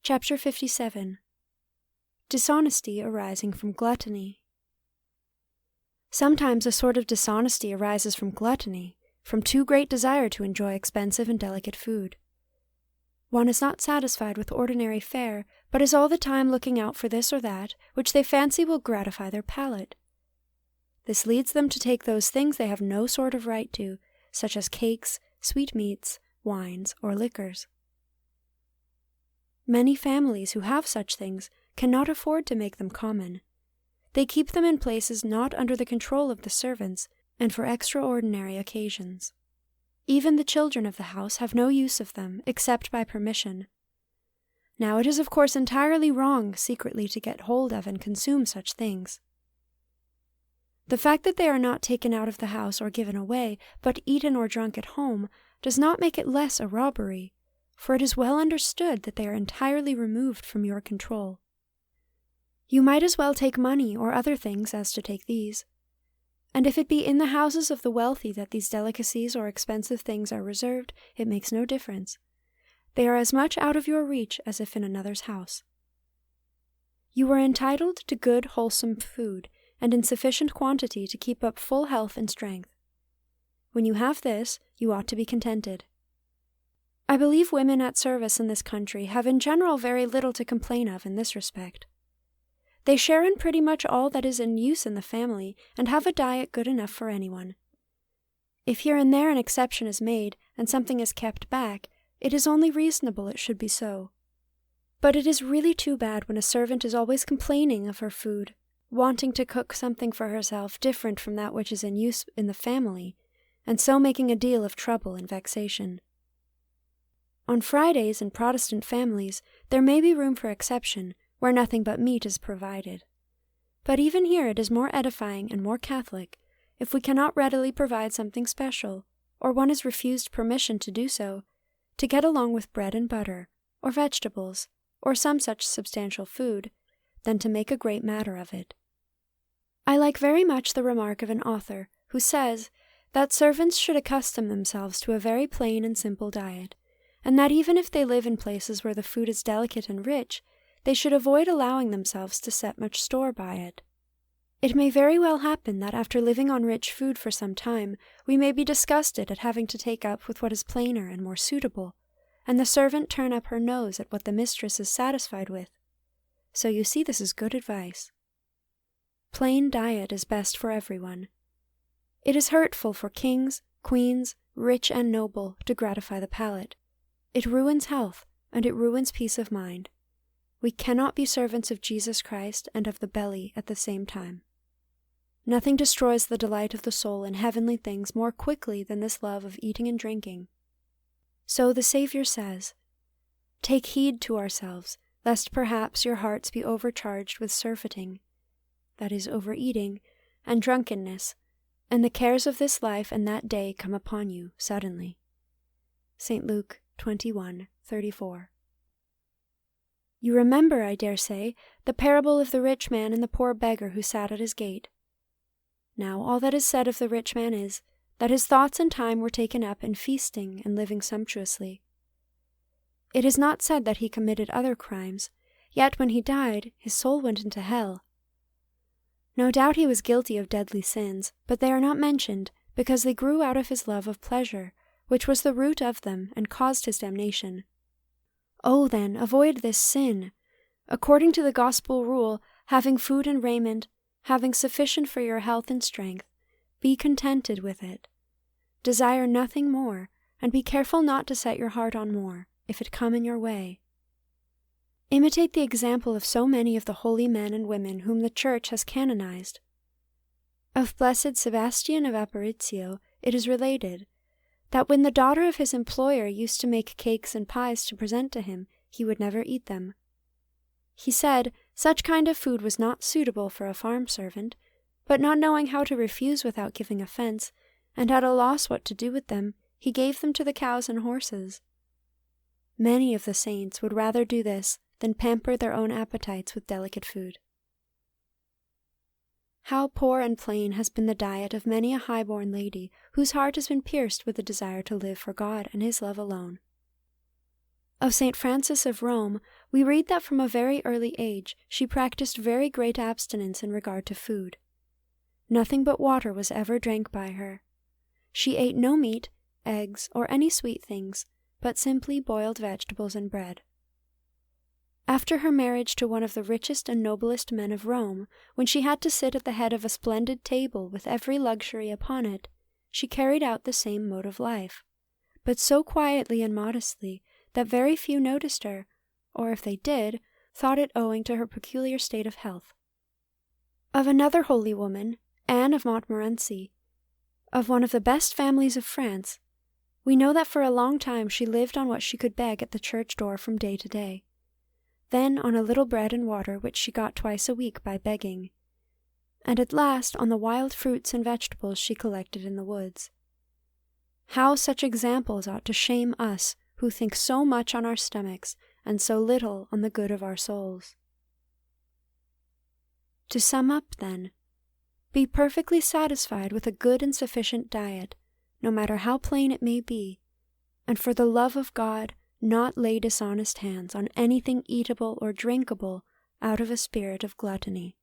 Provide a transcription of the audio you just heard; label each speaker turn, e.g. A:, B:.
A: Chapter 57. Dishonesty arising from gluttony. Sometimes a sort of dishonesty arises from gluttony, from too great desire to enjoy expensive and delicate food. One is not satisfied with ordinary fare, but is all the time looking out for this or that, which they fancy will gratify their palate. This leads them to take those things they have no sort of right to, such as cakes, sweetmeats, wines, or liquors. Many families who have such things cannot afford to make them common. They keep them in places not under the control of the servants, and for extraordinary occasions. Even the children of the house have no use of them, except by permission. Now it is of course entirely wrong secretly to get hold of and consume such things. The fact that they are not taken out of the house or given away, but eaten or drunk at home, does not make it less a robbery, for it is well understood that they are entirely removed from your control. You might as well take money or other things as to take these. And if it be in the houses of the wealthy that these delicacies or expensive things are reserved, it makes no difference. They are as much out of your reach as if in another's house. You are entitled to good, wholesome food, and in sufficient quantity to keep up full health and strength. When you have this, you ought to be contented. I believe women at service in this country have in general very little to complain of in this respect. They share in pretty much all that is in use in the family, and have a diet good enough for anyone. If here and there an exception is made, and something is kept back, it is only reasonable it should be so. But it is really too bad when a servant is always complaining of her food, wanting to cook something for herself different from that which is in use in the family, and so making a deal of trouble and vexation. On Fridays in Protestant families there may be room for exception, where nothing but meat is provided. But even here it is more edifying and more Catholic, if we cannot readily provide something special, or one is refused permission to do so, to get along with bread and butter, or vegetables, or some such substantial food, than to make a great matter of it. I like very much the remark of an author, who says that servants should accustom themselves to a very plain and simple diet, and that even if they live in places where the food is delicate and rich, they should avoid allowing themselves to set much store by it. It may very well happen that after living on rich food for some time, we may be disgusted at having to take up with what is plainer and more suitable, and the servant turn up her nose at what the mistress is satisfied with. So you see this is good advice. Plain diet is best for everyone. It is hurtful for kings, queens, rich and noble, to gratify the palate. It ruins health, and it ruins peace of mind. We cannot be servants of Jesus Christ and of the belly at the same time. Nothing destroys the delight of the soul in heavenly things more quickly than this love of eating and drinking. So the Saviour says, "Take heed to ourselves, lest perhaps your hearts be overcharged with surfeiting," that is, overeating, and drunkenness, and the cares of this life and that day come upon you suddenly. St. Luke 21:34. You remember, I dare say, the parable of the rich man and the poor beggar who sat at his gate. Now all that is said of the rich man is, that his thoughts and time were taken up in feasting and living sumptuously. It is not said that he committed other crimes, yet when he died, his soul went into hell. No doubt he was guilty of deadly sins, but they are not mentioned, because they grew out of his love of pleasure, which was the root of them and caused his damnation. Oh, then, avoid this sin. According to the gospel rule, having food and raiment, having sufficient for your health and strength, be contented with it. Desire nothing more, and be careful not to set your heart on more, if it come in your way. Imitate the example of so many of the holy men and women whom the Church has canonized. Of blessed Sebastian of Aparicio it is related that when the daughter of his employer used to make cakes and pies to present to him, he would never eat them. He said such kind of food was not suitable for a farm servant, but not knowing how to refuse without giving offense, and at a loss what to do with them, he gave them to the cows and horses. Many of the saints would rather do this than pamper their own appetites with delicate food. How poor and plain has been the diet of many a high-born lady whose heart has been pierced with the desire to live for God and His love alone. Of St. Francis of Rome, we read that from a very early age she practiced very great abstinence in regard to food. Nothing but water was ever drank by her. She ate no meat, eggs, or any sweet things, but simply boiled vegetables and bread. After her marriage to one of the richest and noblest men of Rome, when she had to sit at the head of a splendid table with every luxury upon it, she carried out the same mode of life, but so quietly and modestly that very few noticed her, or if they did, thought it owing to her peculiar state of health. Of another holy woman, Anne of Montmorency, of one of the best families of France, we know that for a long time she lived on what she could beg at the church door from day to day, then on a little bread and water which she got twice a week by begging, and at last on the wild fruits and vegetables she collected in the woods. How such examples ought to shame us who think so much on our stomachs and so little on the good of our souls. To sum up, then, be perfectly satisfied with a good and sufficient diet, no matter how plain it may be, and for the love of God, not lay dishonest hands on anything eatable or drinkable out of a spirit of gluttony.